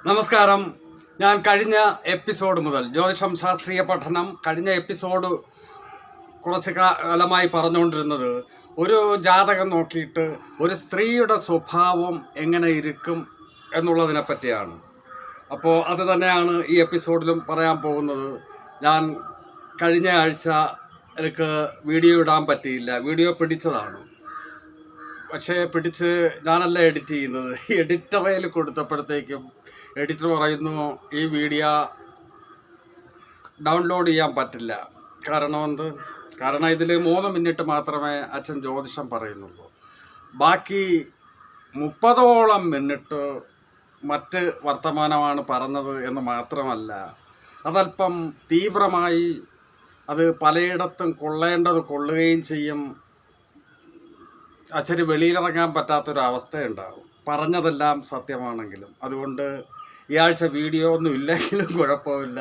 നമസ്കാരം. ഞാൻ കഴിഞ്ഞ എപ്പിസോഡ് മുതൽ ജ്യോതിഷം ശാസ്ത്രീയ പഠനം കഴിഞ്ഞ എപ്പിസോഡ് കുറച്ച് കാലമായി പറഞ്ഞുകൊണ്ടിരുന്നത് ഒരു ജാതകം നോക്കിയിട്ട് ഒരു സ്ത്രീയുടെ സ്വഭാവം എങ്ങനെ ഇരിക്കും എന്നുള്ളതിനെ പറ്റിയാണ്. അപ്പോൾ അത് തന്നെയാണ് ഈ എപ്പിസോഡിലും പറയാൻ പോകുന്നത്. ഞാൻ കഴിഞ്ഞ ആഴ്ച എനിക്ക് വീഡിയോ ഇടാൻ പറ്റിയില്ല. വീഡിയോ പിടിച്ചതാണ്, പക്ഷേ പിടിച്ച് ഞാനല്ല എഡിറ്റ് ചെയ്യുന്നത്. എഡിറ്ററയിൽ കൊടുത്തപ്പോഴത്തേക്കും എഡിറ്റർ പറയുന്നു ഈ വീഡിയോ ഡൗൺലോഡ് ചെയ്യാൻ പറ്റില്ല. കാരണം ഇതിൽ 3 മിനിറ്റ് മാത്രമേ അച്ഛൻ ജ്യോതിഷം പറയുന്നുള്ളൂ. ബാക്കി 30ഓളം മിനിറ്റ് മറ്റ് വർത്തമാനമാണ് പറഞ്ഞത് എന്ന് മാത്രമല്ല, അതല്പം തീവ്രമായി അത് പലയിടത്തും കൊള്ളേണ്ടത് കൊള്ളുകയും ചെയ്യും. അച്ഛന് വെളിയിലിറങ്ങാൻ പറ്റാത്തൊരവസ്ഥയുണ്ടാകും പറഞ്ഞതെല്ലാം സത്യമാണെങ്കിലും. അതുകൊണ്ട് ഈ ആഴ്ച വീഡിയോ ഒന്നും ഇല്ലെങ്കിലും കുഴപ്പമില്ല,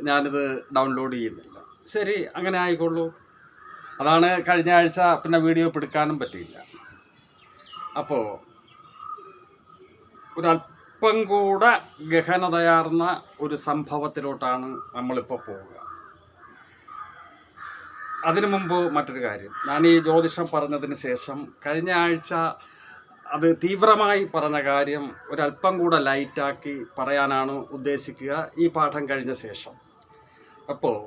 ഞാനിത് ഡൗൺലോഡ് ചെയ്യുന്നില്ല. ശരി, അങ്ങനെ ആയിക്കൊള്ളൂ. അതാണ് കഴിഞ്ഞ ആഴ്ച പിന്നെ വീഡിയോ പിടിക്കാനും പറ്റിയില്ല. അപ്പോൾ ഒരല്പം കൂടെ ഗഹനതയാർന്ന ഒരു സംഭവത്തിലോട്ടാണ് നമ്മളിപ്പോൾ പോവുക. അതിനു മുമ്പ് മറ്റൊരു കാര്യം, ഞാൻ ഈ ജ്യോതിഷം പറഞ്ഞതിന് ശേഷം കഴിഞ്ഞ ആഴ്ച അത് തീവ്രമായി പറഞ്ഞ കാര്യം ഒരല്പം കൂടെ ലൈറ്റാക്കി പറയാനാണ് ഉദ്ദേശിക്കുക ഈ പാഠം കഴിഞ്ഞ ശേഷം. അപ്പോൾ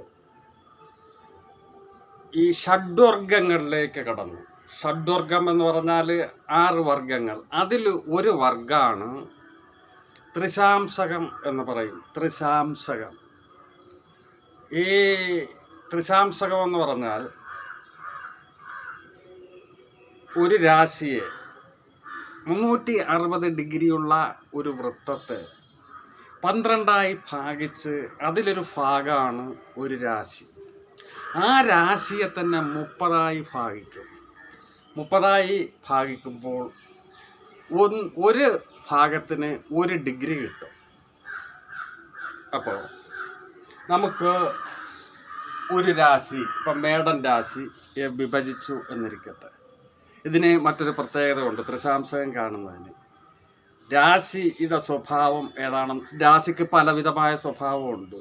ഈ ഷഡ്വർഗങ്ങളിലേക്ക് കടന്നു. ഷഡ്വർഗം എന്ന് പറഞ്ഞാൽ 6 വർഗങ്ങൾ. അതിൽ ഒരു വർഗമാണ് ത്രിശാംശകം എന്ന് പറയും. ത്രിശാംശകം. ഈ ത്രിശാംശകം എന്ന് പറഞ്ഞാൽ ഒരു രാശിയെ 360 ഡിഗ്രിയുള്ള ഒരു വൃത്തത്തെ 12ആയി ഭാഗിച്ച് അതിലൊരു ഭാഗമാണ് ഒരു രാശി. ആ രാശിയെ തന്നെ 30ആയി ഭാഗിക്കും. 30ആയി ഭാഗിക്കുമ്പോൾ ഒരു ഭാഗത്തിന് 1 ഡിഗ്രി കിട്ടും. അപ്പോൾ നമുക്ക് ഒരു രാശി, ഇപ്പം മേടൻ രാശി വിഭജിച്ചു എന്നിരിക്കട്ടെ. ഇതിന് മറ്റൊരു പ്രത്യേകത ഉണ്ട് ത്രിശാംശകം കാണുന്നതിന്. രാശിയുടെ സ്വഭാവം ഏതാണ്? രാശിക്ക് പലവിധമായ സ്വഭാവമുണ്ട്.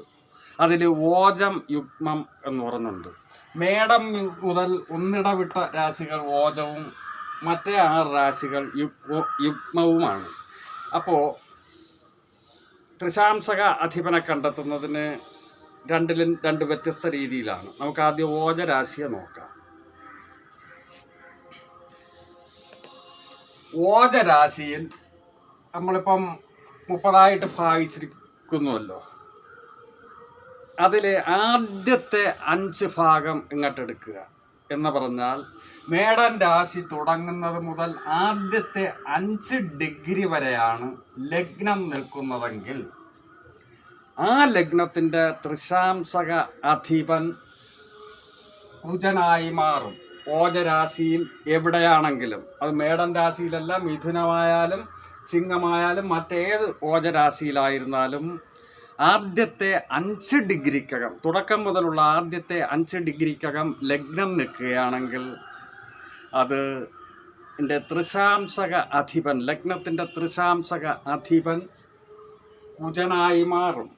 അതിൽ ഓജം യുഗ്മം എന്ന് പറഞ്ഞുണ്ട്. മേടം മുതൽ ഒന്നിടവിട്ട രാശികൾ ഓജവും മറ്റേ 6 രാശികൾ യുഗ്മവുമാണ്. അപ്പോൾ ത്രിശാംശക അധിപനെ കണ്ടെത്തുന്നതിന് 2 വ്യത്യസ്ത രീതിയിലാണ്. നമുക്ക് ആദ്യം ഓജരാശിയെ നോക്കാം. ഓജരാശിയിൽ നമ്മളിപ്പം 30ആയിട്ട് ഭാഗിച്ചിരിക്കുന്നുവല്ലോ. അതിൽ ആദ്യത്തെ 5 ഭാഗം ഇങ്ങോട്ടെടുക്കുക എന്ന് പറഞ്ഞാൽ മേടൻ രാശി തുടങ്ങുന്നത് മുതൽ ആദ്യത്തെ 5 ഡിഗ്രി വരെയാണ് ലഗ്നം നിൽക്കുന്നതെങ്കിൽ ആ ലഗ്നത്തിൻ്റെ ത്രിശാംശക അധിപൻ കുജനായി മാറും. ഓജരാശിയിൽ എവിടെയാണെങ്കിലും, അത് മേടൻ രാശിയിലല്ല, മിഥുനമായാലും ചിങ്ങമായാലും മറ്റേത് ഓജരാശിയിലായിരുന്നാലും ആദ്യത്തെ 5 ഡിഗ്രിക്കകം, തുടക്കം മുതലുള്ള ആദ്യത്തെ 5 ഡിഗ്രിക്കകം ലഗ്നം നിൽക്കുകയാണെങ്കിൽ അത് എൻ്റെ ത്രിശാംശക അധിപൻ, ലഗ്നത്തിൻ്റെ ത്രിശാംശക അധിപൻ കുജനായി മാറും.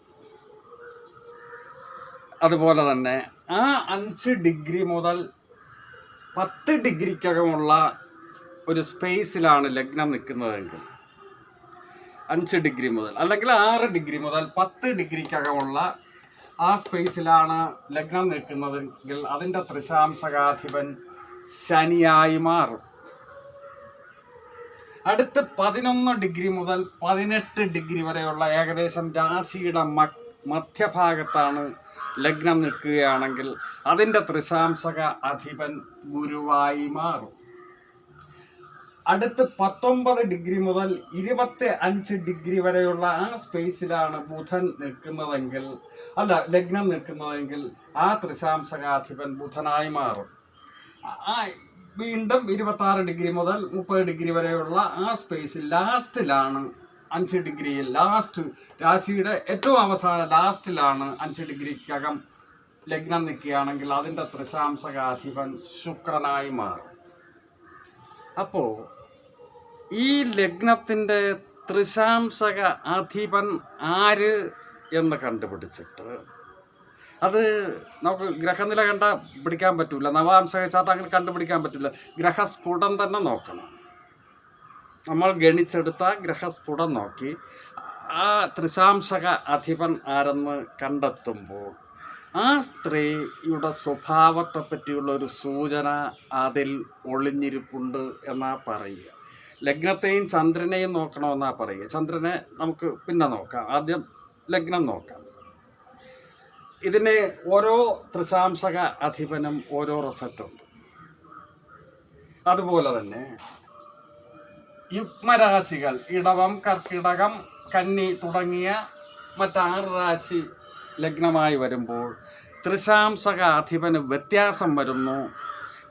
അതുപോലെ തന്നെ ആ 5 ഡിഗ്രി മുതൽ 10 ഡിഗ്രിക്കകമുള്ള ഒരു സ്പേസിലാണ് ലഗ്നം നിൽക്കുന്നതെങ്കിൽ, 5 ഡിഗ്രി മുതൽ അല്ലെങ്കിൽ 6 ഡിഗ്രി മുതൽ 10 ഡിഗ്രിക്കകമുള്ള ആ സ്പേസിലാണ് ലഗ്നം നിൽക്കുന്നതെങ്കിൽ അതിൻ്റെ ത്രിശാംശകാധിപൻ ശനിയായി മാറും. അടുത്ത് 11 ഡിഗ്രി മുതൽ 18 ഡിഗ്രി വരെയുള്ള ഏകദേശം രാശിയുടെ മധ്യഭാഗത്താണ് ലഗ്നം നിൽക്കുകയാണെങ്കിൽ അതിൻ്റെ ത്രിശാംശക അധിപൻ ഗുരുവായി മാറും. അടുത്ത് 19 ഡിഗ്രി മുതൽ 25 ഡിഗ്രി വരെയുള്ള ആ സ്പേസിലാണ് ബുധൻ നിൽക്കുന്നതെങ്കിൽ, ലഗ്നം നിൽക്കുന്നതെങ്കിൽ ആ ത്രിശാംശകാധിപൻ ബുധനായി മാറും. വീണ്ടും 26 ഡിഗ്രി മുതൽ 30 ഡിഗ്രി വരെയുള്ള ആ സ്പേസിൽ ലാസ്റ്റിലാണ് 5 ഡിഗ്രിയിൽ, ലാസ്റ്റ് രാശിയുടെ ഏറ്റവും അവസാന ലാസ്റ്റിലാണ് 5 ഡിഗ്രിക്കകം ലഗ്നം നിൽക്കുകയാണെങ്കിൽ അതിൻ്റെ ത്രിശാംശകാധിപൻ ശുക്രനായി മാറും. അപ്പോൾ ഈ ലഗ്നത്തിൻ്റെ ത്രിശാംശക അധിപൻ ആര് എന്ന് കണ്ടുപിടിച്ചിട്ട്, അത് നമുക്ക് ഗ്രഹനില കണ്ടുപിടിക്കാൻ പറ്റില്ല, നവാംശക ചാർട്ട് അങ്ങനെ കണ്ടുപിടിക്കാൻ പറ്റില്ല, ഗ്രഹസ്ഫുടം തന്നെ നോക്കണം. നമ്മൾ ഗണിച്ചെടുത്ത ഗ്രഹസ്ഫുടം നോക്കി ആ ത്രിശാംശക അധിപൻ ആരെന്ന് കണ്ടെത്തുമ്പോൾ ആ സ്ത്രീയുടെ സ്വഭാവത്തെ പറ്റിയുള്ള ഒരു സൂചന അതിൽ ഒളിഞ്ഞിരിപ്പുണ്ട് എന്നാ പറയുക. ലഗ്നത്തെയും ചന്ദ്രനെയും നോക്കണമെന്നാ പറയുക. ചന്ദ്രനെ നമുക്ക് പിന്നെ നോക്കാം, ആദ്യം ലഗ്നം നോക്കാം. ഇതിന് ഓരോ ത്രിശാംശക അധിപനും ഓരോ റിസൾട്ടുണ്ട്. അതുപോലെ തന്നെ യുഗ്മരാശികൾ ഇടവം, കർക്കിടകം, കന്നി തുടങ്ങിയ മറ്റ് 6 രാശി ലഗ്നമായി വരുമ്പോൾ ത്രിശാംശക അധിപന് വ്യത്യാസം വരുന്നു.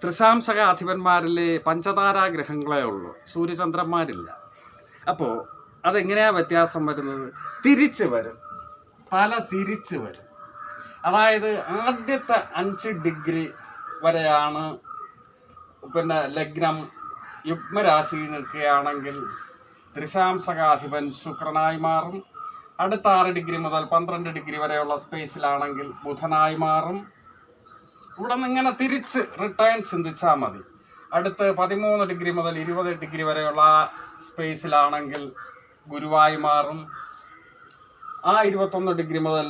ത്രിശാംശക അധിപന്മാരിൽ പഞ്ചതാരാഗ്രഹങ്ങളേ ഉള്ളൂ, സൂര്യചന്ദ്രന്മാരില്ല. അപ്പോൾ അതെങ്ങനെയാണ് വ്യത്യാസം വരുന്നത്? തിരിച്ച് വരും, തല തിരിച്ച് വരും. അതായത് ആദ്യത്തെ 5 ഡിഗ്രി വരെയാണ് ലഗ്നം യുഗ്മരാശിയിൽ നിൽക്കുകയാണെങ്കിൽ ത്രിശാംശകാധിപൻ ശുക്രനായി മാറും. അടുത്ത 6 ഡിഗ്രി മുതൽ 12 ഡിഗ്രി വരെയുള്ള സ്പേസിലാണെങ്കിൽ ബുധനായി മാറും. ഇവിടെ നിന്ന് ഇങ്ങനെ തിരിച്ച് റിട്ടേൺ ചിന്തിച്ചാൽ മതി. അടുത്ത് 13 ഡിഗ്രി മുതൽ 20 ഡിഗ്രി വരെയുള്ള സ്പേസിലാണെങ്കിൽ ഗുരുവായി മാറും. ആ 21 ഡിഗ്രി മുതൽ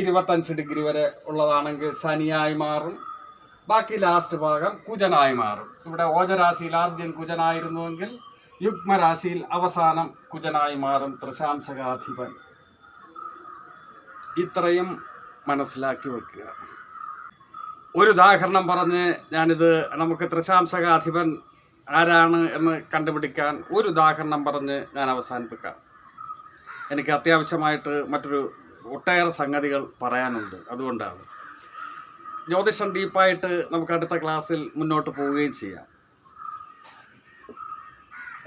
25 ഡിഗ്രി വരെ ഉള്ളതാണെങ്കിൽ ശനിയായി മാറും. ബാക്കി ലാസ്റ്റ് ഭാഗം കുജനായി മാറും. ഇവിടെ ഓജരാശിയിൽ ആദ്യം കുജനായിരുന്നുവെങ്കിൽ യുഗ്മരാശിയിൽ അവസാനം കുജനായി മാറും ത്രിശാംശകാധിപൻ. ഇത്രയും മനസ്സിലാക്കി വെക്കുക. ഒരു ഉദാഹരണം പറഞ്ഞ് ഞാനിത് നമുക്ക് ത്രിശാംശകാധിപൻ ആരാണ് എന്ന് കണ്ടുപിടിക്കാൻ ഒരു ഉദാഹരണം പറഞ്ഞ് ഞാൻ അവസാനിപ്പിക്കാം. എനിക്ക് അത്യാവശ്യമായിട്ട് മറ്റൊരു ഒട്ടേറെ സംഗതികൾ പറയാനുണ്ട്, അതുകൊണ്ടാണ്. ജ്യോതിഷം ഡീപ്പായിട്ട് നമുക്ക് അടുത്ത ക്ലാസ്സിൽ മുന്നോട്ട് പോവുകയും ചെയ്യാം.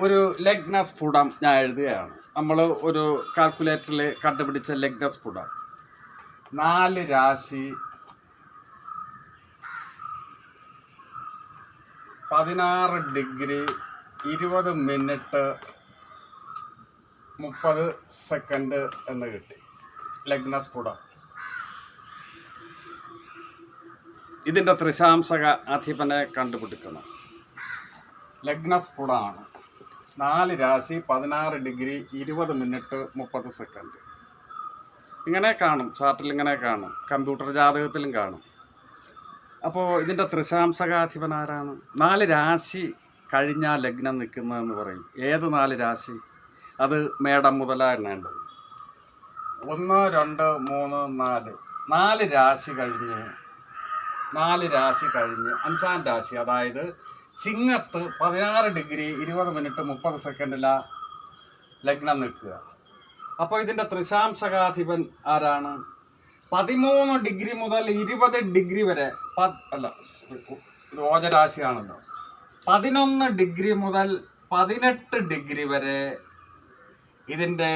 ഒരു ലഗ്നസ്ഫുടം ഞാൻ എഴുതുകയാണ്. നമ്മൾ ഒരു കാൽക്കുലേറ്ററിൽ കണ്ടുപിടിച്ച ലഗ്നസ്ഫുടം 4 രാശി 16 ഡിഗ്രി 20 മിനിറ്റ് 30 സെക്കൻഡ് എന്ന് കിട്ടി. ലഗ്നസ്ഫുടം ഇതിൻ്റെ ത്രിശാംശക അധിപനെ കണ്ടുപിടിക്കണം. ലഗ്നസ്ഫുടമാണ് 4 രാശി 16 ഡിഗ്രി 20 മിനിറ്റ് 30 സെക്കൻഡ്. ഇങ്ങനെ കാണും, ചാർട്ടിൽ ഇങ്ങനെ കാണും, കമ്പ്യൂട്ടർ ജാതകത്തിലും കാണും. അപ്പോൾ ഇതിൻ്റെ ത്രിശാംശകാധിപൻ ആരാണ്? 4 രാശി കഴിഞ്ഞാൽ ലഗ്നം നിൽക്കുന്നതെന്ന് പറയും. ഏത് 4 രാശി? അത് മേടം മുതലാണ് എണ്ണേണ്ടത്. 1, 2, 3, 4 4 രാശി കഴിഞ്ഞ് 5-ാം രാശി, അതായത് ചിങ്ങത്ത് 16 ഡിഗ്രി 20 മിനിറ്റ് 30 സെക്കൻഡിലാണ് ലഗ്നം നിൽക്കുക. അപ്പോൾ ഇതിൻ്റെ ത്രിശാംശകാധിപൻ ആരാണ്? 13 ഡിഗ്രി മുതൽ 20 ഡിഗ്രി വരെ, ഇത് ഓജരാശിയാണല്ലോ. 11 ഡിഗ്രി മുതൽ 18 ഡിഗ്രി വരെ ഇതിൻ്റെ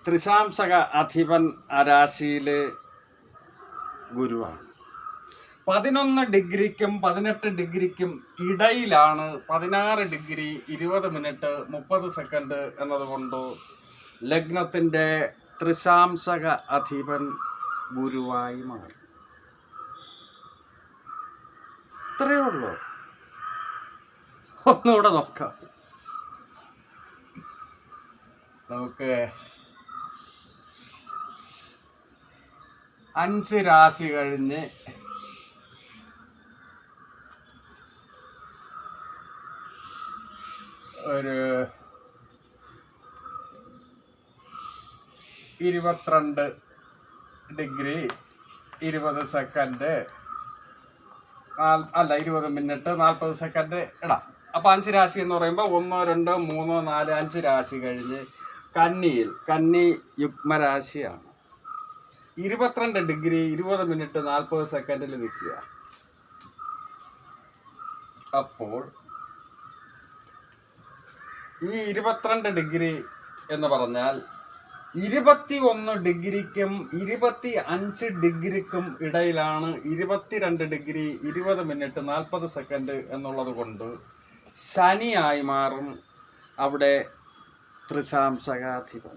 ത്രിശാംശക അധിപൻ ആ രാശിയിൽ ഗുരുവാണ്. 11 ഡിഗ്രിക്കും 18 ഡിഗ്രിക്കും ഇടയിലാണ് 16 ഡിഗ്രി 20 മിനിറ്റ് 30 സെക്കൻഡ് എന്നതുകൊണ്ട് ലഗ്നത്തിൻ്റെ ത്രിശാംശക അധിപൻ ഗുരുവായി മാറി. ഇത്രയേ ഉള്ളൂ. ഒന്നുകൂടെ നോക്കാം. നമുക്ക് 5 രാശി കഴിഞ്ഞ് ഒരു 22 ഡിഗ്രി 20 സെക്കൻഡ് 20 മിനിറ്റ് 40 സെക്കൻഡ് ഇടാം. അപ്പോൾ 5 രാശി എന്ന് പറയുമ്പോൾ 1, 2, 3, 4, 5 രാശി കഴിഞ്ഞ് കന്നി യുഗ്മരാശിയാണ്. 22 ഡിഗ്രി 20 മിനിറ്റ് 40 സെക്കൻഡിൽ നിൽക്കുക. അപ്പോൾ ഈ 22 ഡിഗ്രി എന്ന് പറഞ്ഞാൽ 21 ഡിഗ്രിക്കും 25 ഡിഗ്രിക്കും ഇടയിലാണ് 22 ഡിഗ്രി 20 മിനിറ്റ് 40 സെക്കൻഡ് എന്നുള്ളത് കൊണ്ട് ശനിയായി മാറും അവിടെ ത്രിശാംശകാധിപൻ.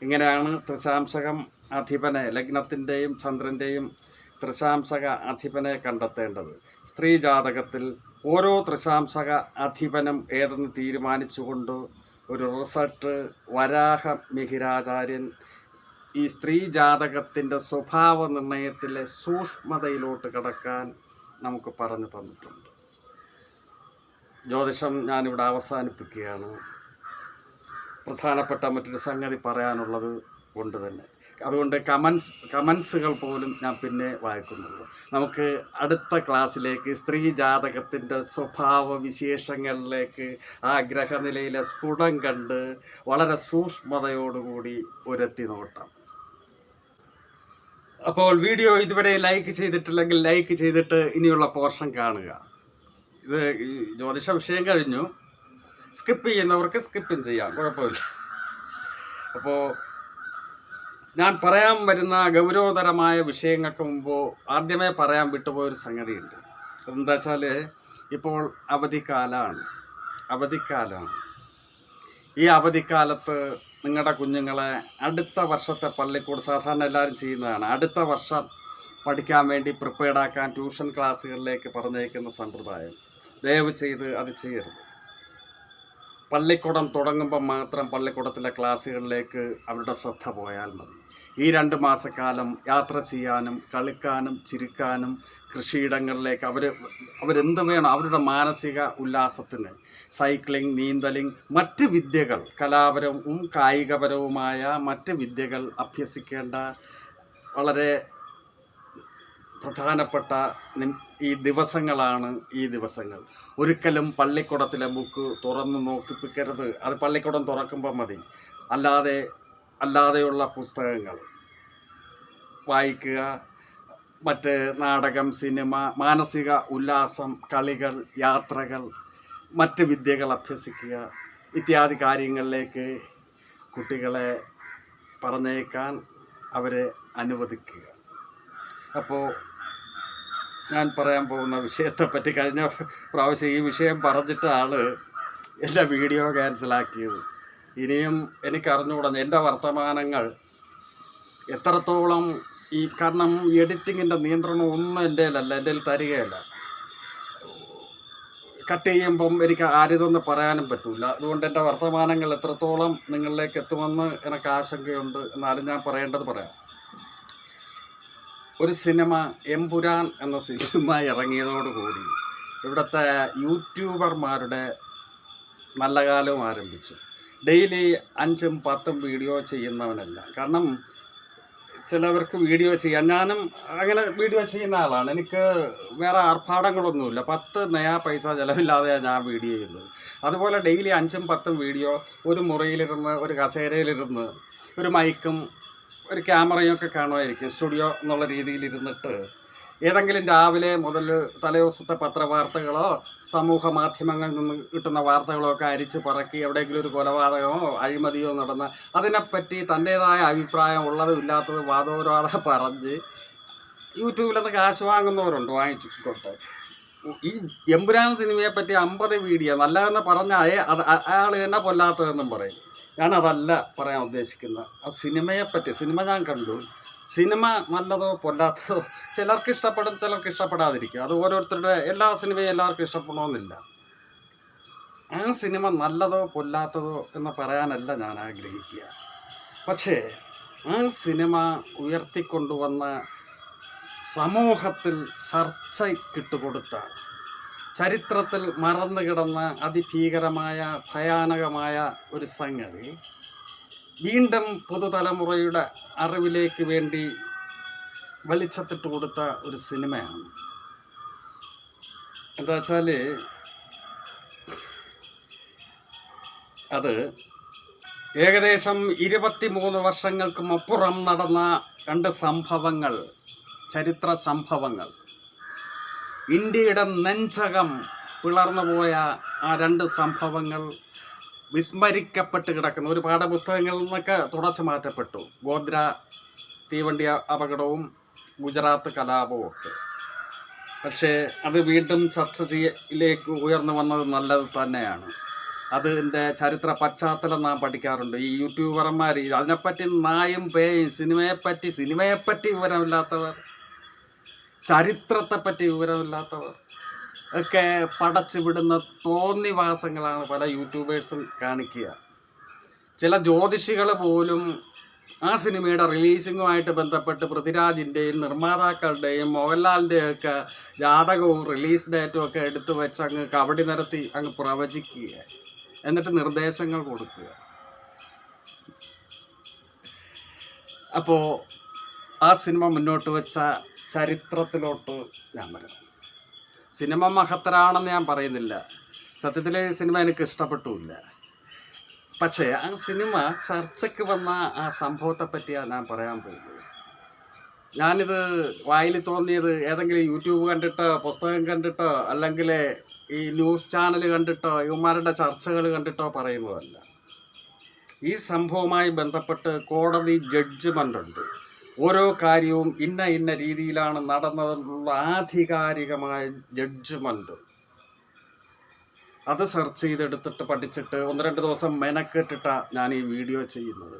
ഇങ്ങനെയാണ് ത്രിശാംശകം അധിപനെ, ലഗ്നത്തിൻ്റെയും ചന്ദ്രൻ്റെയും ത്രിശാംശക അധിപനെ കണ്ടെത്തേണ്ടത്. സ്ത്രീ ജാതകത്തിൽ ഓരോ ത്രിശാംശക അധിപനും ഏതെന്ന് തീരുമാനിച്ചുകൊണ്ട് ഒരു റിസൾട്ട് വരാഹ മിഹിരാചാര്യൻ ഈ സ്ത്രീ ജാതകത്തിൻ്റെ സ്വഭാവ നിർണയത്തിലെ സൂക്ഷ്മതയിലോട്ട് കടക്കാൻ നമുക്ക് പറഞ്ഞു തന്നിട്ടുണ്ട്. ജ്യോതിഷം ഞാനിവിടെ അവസാനിപ്പിക്കുകയാണ്. പ്രധാനപ്പെട്ട മറ്റൊരു സംഗതി പറയാനുള്ളത് കൊണ്ട് തന്നെ, അതുകൊണ്ട് കമൻസുകൾ പോലും ഞാൻ പിന്നെ വായിക്കുന്നുള്ളൂ. നമുക്ക് അടുത്ത ക്ലാസ്സിലേക്ക് സ്ത്രീ ജാതകത്തിൻ്റെ സ്വഭാവ വിശേഷങ്ങളിലേക്ക് ആ ഗ്രഹനിലയിലെ സ്ഫുടം കണ്ട് വളരെ സൂക്ഷ്മതയോടുകൂടി ഒരെത്തി നോട്ടം. അപ്പോൾ വീഡിയോ ഇതുവരെ ലൈക്ക് ചെയ്തിട്ടില്ലെങ്കിൽ ലൈക്ക് ചെയ്തിട്ട് ഇനിയുള്ള പോർഷൻ കാണുക. ഇത് ജ്യോതിഷ വിഷയം കഴിഞ്ഞു. സ്കിപ്പ് ചെയ്യുന്നവർക്ക് സ്കിപ്പും ചെയ്യാം, കുഴപ്പമില്ല. അപ്പോൾ ഞാൻ പറയാൻ വരുന്ന ഗൗരവതരമായ വിഷയങ്ങൾക്ക് മുമ്പ് ആദ്യമേ പറയാൻ വിട്ടുപോയൊരു സംഗതിയുണ്ട്. എന്താ വെച്ചാൽ ഇപ്പോൾ അവധിക്കാലമാണ്. ഈ അവധിക്കാലത്ത് നിങ്ങളുടെ കുഞ്ഞുങ്ങളെ അടുത്ത വർഷത്തെ പള്ളിക്കൂട്, സാധാരണ എല്ലാവരും ചെയ്യുന്നതാണ്, അടുത്ത വർഷം പഠിക്കാൻ വേണ്ടി പ്രിപ്പയർഡാക്കാൻ ട്യൂഷൻ ക്ലാസ്സുകളിലേക്ക് പറഞ്ഞേക്കുന്ന സമ്പ്രദായം ദയവ് ചെയ്ത് അത് ചെയ്യരുത്. പള്ളിക്കൂടം തുടങ്ങുമ്പോൾ മാത്രം പള്ളിക്കൂടത്തിലെ ക്ലാസ്സുകളിലേക്ക് അവരുടെ ശ്രദ്ധ പോയാൽ മതി. ഈ 2 മാസക്കാലം യാത്ര ചെയ്യാനും കളിക്കാനും ചിരിക്കാനും കൃഷിയിടങ്ങളിലേക്ക് അവരെന്ത് വേണം, അവരുടെ മാനസിക ഉല്ലാസത്തിന് സൈക്ലിംഗ്, നീന്തലിംഗ്, മറ്റ് വിദ്യകൾ, കലാപരവും കായികപരവുമായ മറ്റ് വിദ്യകൾ അഭ്യസിക്കേണ്ട വളരെ പ്രധാനപ്പെട്ട ഈ ദിവസങ്ങളാണ് ഈ ദിവസങ്ങൾ. ഒരിക്കലും പള്ളിക്കൂടത്തിലെ ബുക്ക് തുറന്ന് നോക്കിപ്പിക്കരുത്. അത് പള്ളിക്കൂടം തുറക്കുമ്പോൾ മതി. അല്ലാതെയുള്ള പുസ്തകങ്ങൾ വായിക്കുക, മറ്റ് നാടകം, സിനിമ, മാനസിക ഉല്ലാസം, കളികൾ, യാത്രകൾ, മറ്റ് വിദ്യകൾ അഭ്യസിക്കുക ഇത്യാദി കാര്യങ്ങളിലേക്ക് കുട്ടികളെ പറഞ്ഞേക്കാൻ അവരെ അനുവദിക്കുക. അപ്പോൾ ഞാൻ പറയാൻ പോകുന്ന വിഷയത്തെപ്പറ്റി കഴിഞ്ഞ പ്രാവശ്യം ഈ വിഷയം പറഞ്ഞിട്ടാണ് എൻ്റെ വീഡിയോ ക്യാൻസലാക്കിയത്. ഇനിയും എനിക്കറിഞ്ഞുകൂടാ എൻ്റെ വർത്തമാനങ്ങൾ എത്രത്തോളം കാരണം എഡിറ്റിങ്ങിൻ്റെ നിയന്ത്രണം ഒന്നും എൻ്റെ തരികയല്ല. കട്ട് ചെയ്യുമ്പം എനിക്ക് ആരിതൊന്ന് പറയാനും പറ്റില്ല. അതുകൊണ്ട് എൻ്റെ വർത്തമാനങ്ങൾ എത്രത്തോളം നിങ്ങളിലേക്ക് എത്തുമെന്ന് എനിക്ക് ആശങ്കയുണ്ട്. എന്നാലും ഞാൻ പറയേണ്ടത് പറയാം. ഒരു സിനിമ, എമ്പുരാൻ എന്ന സിനിമ ഇറങ്ങിയതോടുകൂടി ഇവിടുത്തെ യൂട്യൂബർമാരുടെ നല്ല കാലവും ആരംഭിച്ചു. ഡെയിലി 5ഉം 10ഉം വീഡിയോ ചെയ്യുന്നവനല്ല. കാരണം ചിലവർക്ക് വീഡിയോ ചെയ്യാൻ, ഞാനും അങ്ങനെ വീഡിയോ ചെയ്യുന്ന ആളാണ്. എനിക്ക് വേറെ ആർഭാടങ്ങളൊന്നുമില്ല. 10 നയാ പൈസ ചിലവില്ലാതെയാണ് ഞാൻ വീഡിയോ ചെയ്യുന്നത്. അതുപോലെ ഡെയിലി 5ഉം 10ഉം വീഡിയോ ഒരു മുറിയിലിരുന്ന്, ഒരു കസേരയിലിരുന്ന്, ഒരു മൈക്കും ഒരു ക്യാമറയും ഒക്കെ കാണുമായിരിക്കും. സ്റ്റുഡിയോ എന്നുള്ള രീതിയിലിരുന്നിട്ട് ഏതെങ്കിലും രാവിലെ മുതൽ തലേദിവസത്തെ പത്രവാർത്തകളോ സമൂഹ മാധ്യമങ്ങളിൽ നിന്ന് കിട്ടുന്ന വാർത്തകളോ ഒക്കെ അരിച്ച് പറക്കി എവിടെയെങ്കിലും ഒരു കൊലപാതകമോ അഴിമതിയോ നടന്ന അതിനെപ്പറ്റി തൻ്റേതായ അഭിപ്രായം ഉള്ളതും ഇല്ലാത്തത് വാദോരാതെ പറഞ്ഞ് യൂട്യൂബിലൊന്ന് കാശ് വാങ്ങുന്നവരുണ്ട്, വാങ്ങിച്ചിട്ട്. ഈ എമ്പുരാൻ സിനിമയെപ്പറ്റി 50 വീഡിയോ നല്ലതെന്ന് പറഞ്ഞാൽ അയാൾ തന്നെ പൊല്ലാത്തതെന്നും പറയും. ഞാനതല്ല പറയാൻ ഉദ്ദേശിക്കുന്നത്. ആ സിനിമയെപ്പറ്റി, സിനിമ ഞാൻ കണ്ടു. സിനിമ നല്ലതോ പൊല്ലാത്തതോ ചിലർക്ക് ഇഷ്ടപ്പെടും, ചിലർക്ക് ഇഷ്ടപ്പെടാതിരിക്കും. അത് ഓരോരുത്തരുടെ, എല്ലാ സിനിമയും എല്ലാവർക്കും ഇഷ്ടപ്പെടണമെന്നില്ല. ആ സിനിമ നല്ലതോ പൊല്ലാത്തതോ എന്ന് പറയാനല്ല ഞാൻ ആഗ്രഹിക്കുക. പക്ഷേ ആ സിനിമ ഉയർത്തിക്കൊണ്ടുവന്ന സമൂഹത്തിൽ ചർച്ചയ്ക്കിട്ടുകൊടുത്ത, ചരിത്രത്തിൽ മറന്നു കിടന്ന അതിഭീകരമായ ഭയാനകമായ ഒരു സംഗതി വീണ്ടും പുതുതലമുറയുടെ അറിവിലേക്ക് വേണ്ടി വെളിച്ചത്തിട്ട് കൊടുത്ത ഒരു സിനിമയാണ്. എന്താ വെച്ചാൽ അത് ഏകദേശം 23 വർഷങ്ങൾക്കും അപ്പുറം നടന്ന 2 സംഭവങ്ങൾ, ചരിത്ര സംഭവങ്ങൾ. ഇന്ത്യയുടെ നെഞ്ചകം പിളർന്നുപോയ ആ 2 സംഭവങ്ങൾ വിസ്മരിക്കപ്പെട്ട് കിടക്കുന്ന, ഒരു പാഠപുസ്തകങ്ങളിൽ നിന്നൊക്കെ തുടച്ചു മാറ്റപ്പെട്ടു. ഗോദ്ര തീവണ്ടി അപകടവും ഗുജറാത്ത് കലാപവും ഒക്കെ. പക്ഷേ അത് വീണ്ടും ചർച്ചയിലേക്ക് ഉയർന്നു വന്നത് നല്ലത് തന്നെയാണ്. അതിൻ്റെ ചരിത്ര പശ്ചാത്തലം നാം പഠിക്കാറുണ്ട്. ഈ യൂട്യൂബർമാർ അതിനെപ്പറ്റി നായും പേയും സിനിമയെപ്പറ്റി വിവരമില്ലാത്തവർ, ചരിത്രത്തെപ്പറ്റി വിവരമില്ലാത്തവർ ഒക്കെ പടച്ചു വിടുന്ന തോന്നിവാസങ്ങളാണ് പല യൂട്യൂബേഴ്സും കാണിക്കുക. ചില ജ്യോതിഷികൾ പോലും ആ സിനിമയുടെ റിലീസിങ്ങുമായിട്ട് ബന്ധപ്പെട്ട് പൃഥ്വിരാജിൻ്റെയും നിർമ്മാതാക്കളുടെയും മോഹൻലാലിൻ്റെയും ഒക്കെ ജാതകവും റിലീസ് ഡേറ്റും ഒക്കെ എടുത്തു വെച്ച് അങ്ങ് കബഡി നിരത്തി അങ്ങ് പ്രവചിക്കുക, എന്നിട്ട് നിർദ്ദേശങ്ങൾ കൊടുക്കുക. അപ്പോൾ ആ സിനിമ മുന്നോട്ട് വെച്ച ചരിത്രത്തിലോട്ട് ഞാൻ വരാം. സിനിമ മഹത്തരാണെന്ന് ഞാൻ പറയുന്നില്ല, സത്യത്തിൽ സിനിമ എനിക്ക് ഇഷ്ടപ്പെട്ടുമില്ല. പക്ഷേ ആ സിനിമ ചർച്ചയ്ക്ക് വന്ന ആ സംഭവത്തെ പറ്റിയാണ് ഞാൻ പറയാൻ പോകുന്നത്. ഞാനിത് വായിൽ തോന്നിയത് ഏതെങ്കിലും യൂട്യൂബ് കണ്ടിട്ടോ പുസ്തകം കണ്ടിട്ടോ അല്ലെങ്കിൽ ഈ ന്യൂസ് ചാനൽ കണ്ടിട്ടോ ഇവന്മാരുടെ ചർച്ചകൾ കണ്ടിട്ടോ പറയുന്നതല്ല. ഈ സംഭവവുമായി ബന്ധപ്പെട്ട് കോടതി ജഡ്ജ്മെൻ്റുണ്ട്. ഓരോ കാര്യവും ഇന്ന രീതിയിലാണ് നടന്നതെന്നുള്ള ആധികാരികമായ ജഡ്ജ്മെൻറ്റ്. അത് സെർച്ച് ചെയ്തെടുത്തിട്ട് പഠിച്ചിട്ട് 1-2 ദിവസം മെനക്കെട്ടിട്ടാണ് ഞാൻ ഈ വീഡിയോ ചെയ്യുന്നത്.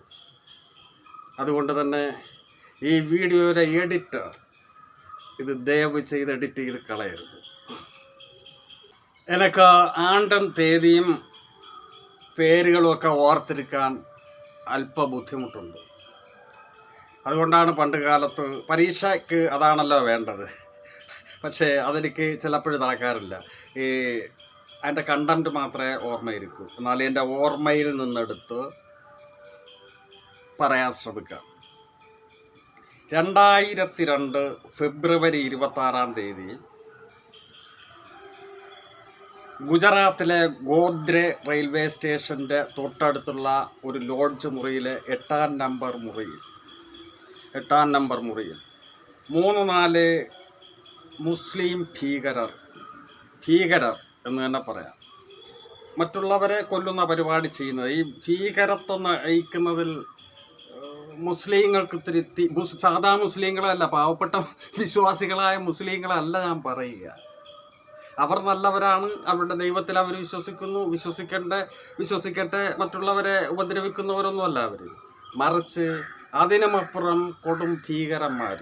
അതുകൊണ്ട് തന്നെ ഈ വീഡിയോയുടെ എഡിറ്റർ ഇത് ദയവ് ചെയ്ത് എഡിറ്റ് ചെയ്ത് കളയരുത്. എനിക്ക് ആണ്ടും തീയതിയും പേരുകളുമൊക്കെ ഓർത്തെടുക്കാൻ അല്പ ബുദ്ധിമുട്ടുണ്ട്. അതുകൊണ്ടാണ് പണ്ട് കാലത്ത് പരീക്ഷയ്ക്ക് അതാണല്ലോ വേണ്ടത്, പക്ഷേ അതെനിക്ക് ചിലപ്പോഴും നടക്കാറില്ല. ഈ അതിൻ്റെ കണ്ടൻറ്റ് മാത്രമേ ഓർമ്മയിരിക്കൂ. എന്നാലും എൻ്റെ ഓർമ്മയിൽ നിന്നെടുത്ത് പറയാൻ ശ്രമിക്കാം. 2002 ഫെബ്രുവരി 26 ഗുജറാത്തിലെ ഗോദ്രെ റെയിൽവേ സ്റ്റേഷൻ്റെ തൊട്ടടുത്തുള്ള ഒരു ലോഡ്ജ് മുറിയിലെ 8-ാം നമ്പർ മുറിയിൽ 3-4 മുസ്ലിം ഭീകരർ എന്ന് തന്നെ പറയാം, മറ്റുള്ളവരെ കൊല്ലുന്ന പരിപാടി ചെയ്യുന്നത്. ഈ ഭീകരത്വം നയിക്കുന്നതിൽ മുസ്ലിങ്ങൾക്ക് സാധാ മുസ്ലിങ്ങളല്ല, പാവപ്പെട്ട വിശ്വാസികളായ മുസ്ലിങ്ങളല്ല ഞാൻ പറയുക. അവർ നല്ലവരാണ്, അവരുടെ ദൈവത്തിൽ അവർ വിശ്വസിക്കട്ടെ, മറ്റുള്ളവരെ ഉപദ്രവിക്കുന്നവരൊന്നുമല്ല അവർ. മറിച്ച് അതിനുമപ്പുറം കൊടും ഭീകരന്മാർ.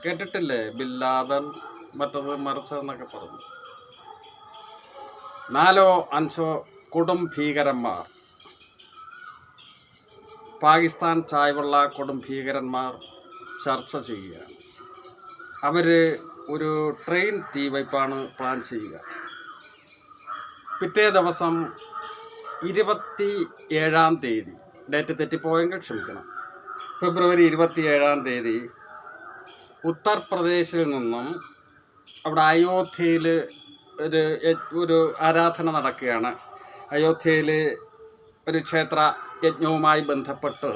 കേട്ടിട്ടില്ലേ ബില്ലാദൻ മറ്റത് മറിച്ചതെന്നൊക്കെ പറഞ്ഞു. 4-5 കൊടും ഭീകരന്മാർ, പാകിസ്ഥാൻ ചായ്വുള്ള കൊടും ഭീകരന്മാർ ചർച്ച ചെയ്യുകയാണ്. അവർ ഒരു ട്രെയിൻ തീവയ്പ്പാണ് പ്ലാൻ ചെയ്യുക. പിറ്റേ ദിവസം 27 ഡേറ്റ് തെറ്റിപ്പോയെങ്കിൽ ക്ഷമിക്കണം, ഫെബ്രുവരി 27 ഉത്തർപ്രദേശിൽ നിന്നും അവിടെ അയോധ്യയിൽ ഒരു ആരാധന നടക്കുകയാണ്. അയോധ്യയിൽ ഒരു ക്ഷേത്ര യജ്ഞവുമായി ബന്ധപ്പെട്ട്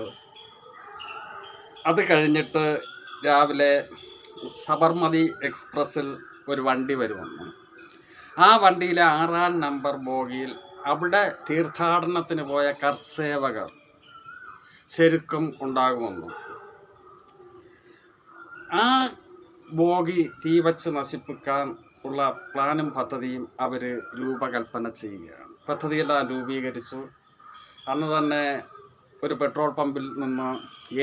അത് കഴിഞ്ഞിട്ട് രാവിലെ സബർമതി എക്സ്പ്രസ്സിൽ ഒരു വണ്ടി വരുമെന്നു. ആ വണ്ടിയിലെ 6-ാം നമ്പർ ബോഗിയിൽ അവിടെ തീർത്ഥാടനത്തിന് പോയ കർസേവകർ ശരിക്കും ഉണ്ടാകുമെന്നു. ആ ബോഗി തീവച്ച് നശിപ്പിക്കാൻ ഉള്ള പ്ലാനും പദ്ധതിയും അവർ രൂപകൽപ്പന ചെയ്യുകയാണ്. പദ്ധതിയെല്ലാം രൂപീകരിച്ചു. അന്ന് തന്നെ ഒരു പെട്രോൾ പമ്പിൽ നിന്ന്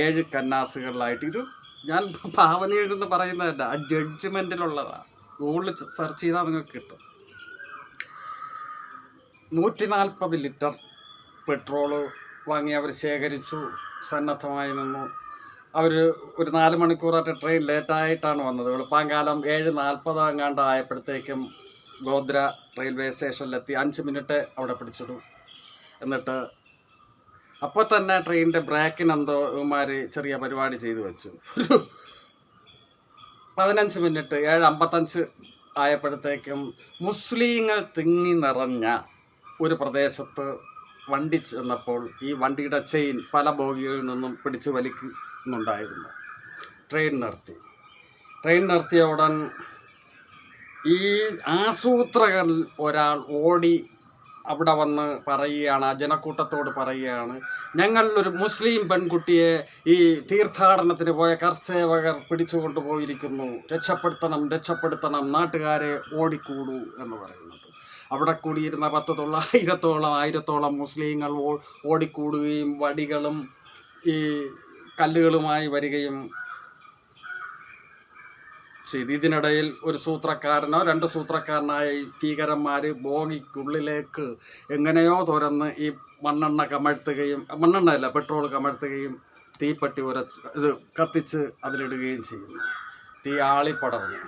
7 കന്നാസുകളിലായിട്ട്, ഇത് ഞാൻ ഭാവനയിൽ നിന്ന് പറയുന്നതല്ല, ആ ജഡ്ജ്മെൻറ്റിലുള്ളതാണ്, ഗൂഗിളിൽ സെർച്ച് ചെയ്താൽ നിങ്ങൾക്ക് കിട്ടും. 140 ലിറ്റർ പെട്രോള് വാങ്ങി അവർ ശേഖരിച്ചു, സന്നദ്ധമായി നിന്നു. അവർ ഒരു 4 മണിക്കൂറായിട്ട് ട്രെയിൻ ലേറ്റായിട്ടാണ് വന്നത്. വെളുപ്പാങ്കാലം 7:40 ആയപ്പോഴത്തേക്കും ഗോദ്ര റെയിൽവേ സ്റ്റേഷനിലെത്തി. 5 മിനിറ്റ് അവിടെ പിടിച്ചിടും. എന്നിട്ട് അപ്പോൾ തന്നെ ട്രെയിനിൻ്റെ ബ്രേക്കിനെന്തോ ഇവന്മാർ ചെറിയ പരിപാടി ചെയ്തു വെച്ചു. ഒരു 15 മിനിറ്റ് 7:55 ആയപ്പോഴത്തേക്കും മുസ്ലിങ്ങൾ തിങ്ങി നിറഞ്ഞ ഒരു പ്രദേശത്ത് വണ്ടി ചെന്നപ്പോൾ ഈ വണ്ടിയുടെ ചെയിൻ പല ബോഗികളിൽ നിന്നും പിടിച്ച് വലിക്കുന്നുണ്ടായിരുന്നു. ട്രെയിൻ നിർത്തിയ ഉടൻ ഈ ആസൂത്രകരിൽ ഒരാൾ ഓടി അവിടെ വന്ന് പറയുകയാണ്, ആ ജനക്കൂട്ടത്തോട് പറയുകയാണ്, ഞങ്ങളൊരു മുസ്ലിം പെൺകുട്ടിയെ ഈ തീർത്ഥാടനത്തിന് പോയ കർസേവകർ പിടിച്ചു കൊണ്ടുപോയിരിക്കുന്നു, രക്ഷപ്പെടുത്തണം, നാട്ടുകാരെ ഓടിക്കൂടൂ എന്ന് പറയുന്നത്. അവിടെ കൂടിയിരുന്ന 10,000-1000 മുസ്ലിങ്ങൾ ഓടിക്കൂടുകയും വടികളും ഈ കല്ലുകളുമായി വരികയും ചെയ്തു. ഇതിനിടയിൽ ഒരു സൂത്രക്കാരനോ 2 സൂത്രക്കാരനായ ഭീകരന്മാർ ബോഗിക്കുള്ളിലേക്ക് എങ്ങനെയോ തുറന്ന് ഈ പെട്രോൾ കമഴ്ത്തുകയും തീപ്പെട്ടി കത്തിച്ച് അതിലിടുകയും ചെയ്യുന്നു. തീ ആളിപ്പടർന്നു.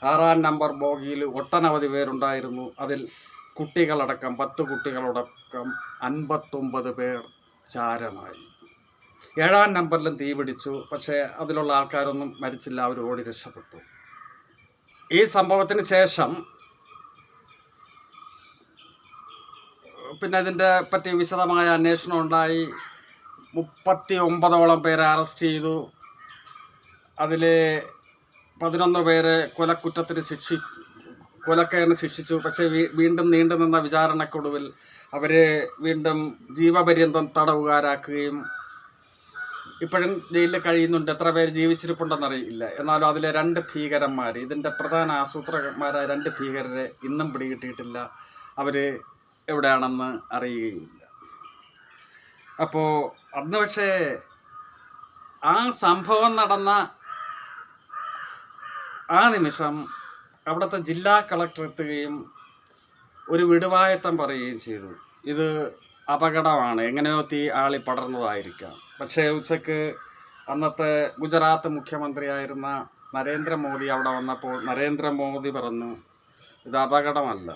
6-ാം നമ്പർ ബോഗിയിൽ ഒട്ടനവധി പേരുണ്ടായിരുന്നു. അതിൽ കുട്ടികളടക്കം 10 കുട്ടികളടക്കം 59 പേർ ചാരമായി. 7-ാം നമ്പറിലും തീ പിടിച്ചു. പക്ഷേ അതിലുള്ള ആൾക്കാരൊന്നും മരിച്ചില്ല, അവർ ഓടി രക്ഷപ്പെട്ടു. ഈ സംഭവത്തിന് ശേഷം പിന്നെ ഇതിൻ്റെ പറ്റി വിശദമായ അന്വേഷണം ഉണ്ടായി. 39ഓളം പേരെ അറസ്റ്റ് ചെയ്തു. അതിൽ 11 പേരെ കൊലക്കേറിന് ശിക്ഷിച്ചു. പക്ഷേ വീണ്ടും നീണ്ടു നിന്ന വിചാരണക്കൊടുവിൽ അവരെ വീണ്ടും ജീവപര്യന്തം തടവുകാരാക്കുകയും ഇപ്പോഴും ജയിലിൽ കഴിയുന്നുണ്ട്. എത്ര പേര് ജീവിച്ചിരിപ്പുണ്ടെന്നറിയില്ല. എന്നാലും അതിലെ 2 ഭീകരന്മാർ, ഇതിൻ്റെ പ്രധാന ആസൂത്രകന്മാരായ 2 ഭീകരരെ ഇന്നും പിടികിട്ടിയിട്ടില്ല. അവർ എവിടെയാണെന്ന് അറിയുകയില്ല. അപ്പോൾ അന്ന് പക്ഷേ ആ സംഭവം നടന്ന ആ നിമിഷം അവിടുത്തെ ജില്ലാ കളക്ടർ എത്തുകയും ഒരു വിടുവായത്തം പറയുകയും ചെയ്തു. ഇത് അപകടമാണ്, എങ്ങനെയോ തീ ആളി പടർന്നതായിരിക്കാം. പക്ഷേ ഉച്ചയ്ക്ക് അന്നത്തെ ഗുജറാത്ത് മുഖ്യമന്ത്രിയായിരുന്ന നരേന്ദ്രമോദി അവിടെ വന്നപ്പോൾ നരേന്ദ്രമോദി പറഞ്ഞു, ഇത് അപകടമല്ല,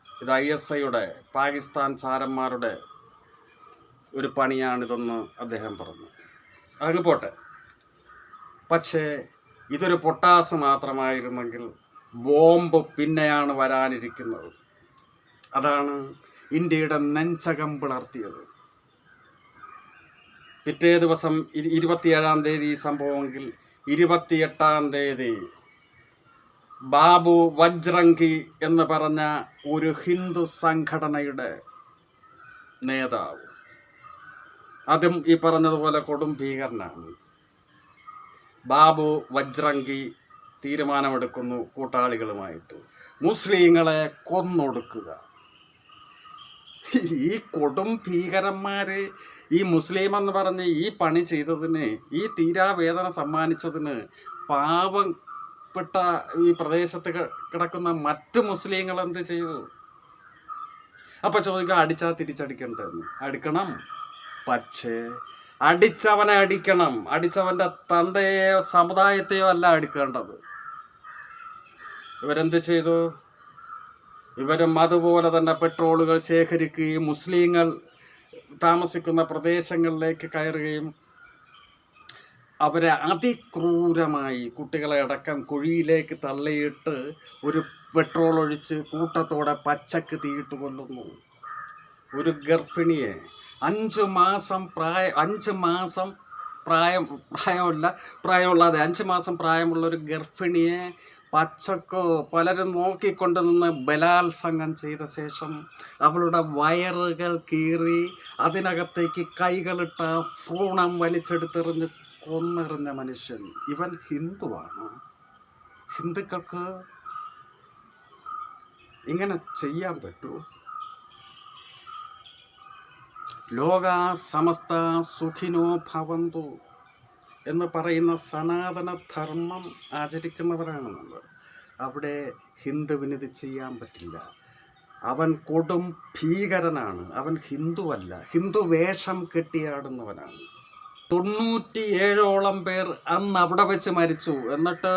ഇത് ISIയുടെ പാകിസ്ഥാൻ ചാരന്മാരുടെ ഒരു പണിയാണിതെന്ന് അദ്ദേഹം പറഞ്ഞു. അങ്ങ് പോട്ടെ. പക്ഷേ ഇതൊരു പൊട്ടാസ് മാത്രമായിരുന്നെങ്കിൽ ബോംബ് പിന്നെയാണ് വരാനിരിക്കുന്നത്. അതാണ് ഇന്ത്യയുടെ നെഞ്ചകം പിളർത്തിയത്. പിറ്റേ ദിവസം 27-ാം തീയതി സംഭവമെങ്കിൽ 28-ാം തീയതി ബാബു വജ്രംഗി എന്ന് പറഞ്ഞ ഒരു ഹിന്ദു സംഘടനയുടെ നേതാവ്, അതും ഈ പറഞ്ഞതുപോലെ കൊടും ഭീകരനാണ്, ബാബു വജ്രംഗി തീരുമാനമെടുക്കുന്നു കൂട്ടാളികളുമായിട്ട് മുസ്ലിങ്ങളെ കൊന്നൊടുക്കുക. ഈ കൊടും ഭീകരന്മാർ ഈ മുസ്ലിം എന്ന് പറഞ്ഞ് ഈ പണി ചെയ്തതിന്, ഈ തീരാവേദന സമ്മാനിച്ചതിന് പാവപ്പെട്ട ഈ പ്രദേശത്ത് കിടക്കുന്ന മറ്റ് മുസ്ലിങ്ങൾ എന്ത് ചെയ്തു? അപ്പം ചോദിക്കുക, അടിച്ചാൽ തിരിച്ചടിക്കണ്ടെന്ന്. അടിക്കണം, പക്ഷേ അടിച്ചവനെ അടിക്കണം. അടിച്ചവൻ്റെ തന്തയെയോ സമുദായത്തെയോ അല്ല അടിക്കേണ്ടത്. ഇവരെന്ത് ചെയ്തു? ഇവരും അതുപോലെ തന്നെ പെട്രോളുകൾ ശേഖരിക്കുകയും മുസ്ലിങ്ങൾ താമസിക്കുന്ന പ്രദേശങ്ങളിലേക്ക് കയറുകയും അവരെ അതിക്രൂരമായി കുട്ടികളെ അടക്കം കുഴിയിലേക്ക് തള്ളിയിട്ട് ഒരു പെട്രോൾ ഒഴിച്ച് കൂട്ടത്തോടെ പച്ചക്ക് തീയിട്ട് കൊല്ലുന്നു. ഒരു ഗർഭിണിയെ 5 മാസം പ്രായമുള്ള ഒരു ഗർഭിണിയെ പച്ചക്കോ പലരും നോക്കിക്കൊണ്ട് നിന്ന് ബലാത്സംഗം ചെയ്ത ശേഷം അവളുടെ വയറുകൾ കീറി അതിനകത്തേക്ക് കൈകളിട്ട ഭ്രൂണം വലിച്ചെടുത്തെറിഞ്ഞ് കൊന്നെറിഞ്ഞ മനുഷ്യൻ ഇവൻ ഹിന്ദുവാണ്. ഹിന്ദുക്കൾക്ക് ഇങ്ങനെ ചെയ്യാൻ പറ്റുമോ? ലോക സമസ്ത സുഖിനോ ഭവന്തു എന്ന് പറയുന്ന സനാതന ധർമ്മം ആചരിക്കുന്നവരാണ് നമ്മൾ. അവിടെ ഹിന്ദുവിന് ഇത് ചെയ്യാൻ പറ്റില്ല. അവൻ കൊടും ഭീകരനാണ്. അവൻ ഹിന്ദുവല്ല, ഹിന്ദു വേഷം കെട്ടിയാടുന്നവനാണ്. 97ഓളം പേർ അന്ന് അവിടെ വെച്ച് മരിച്ചു. എന്നിട്ട്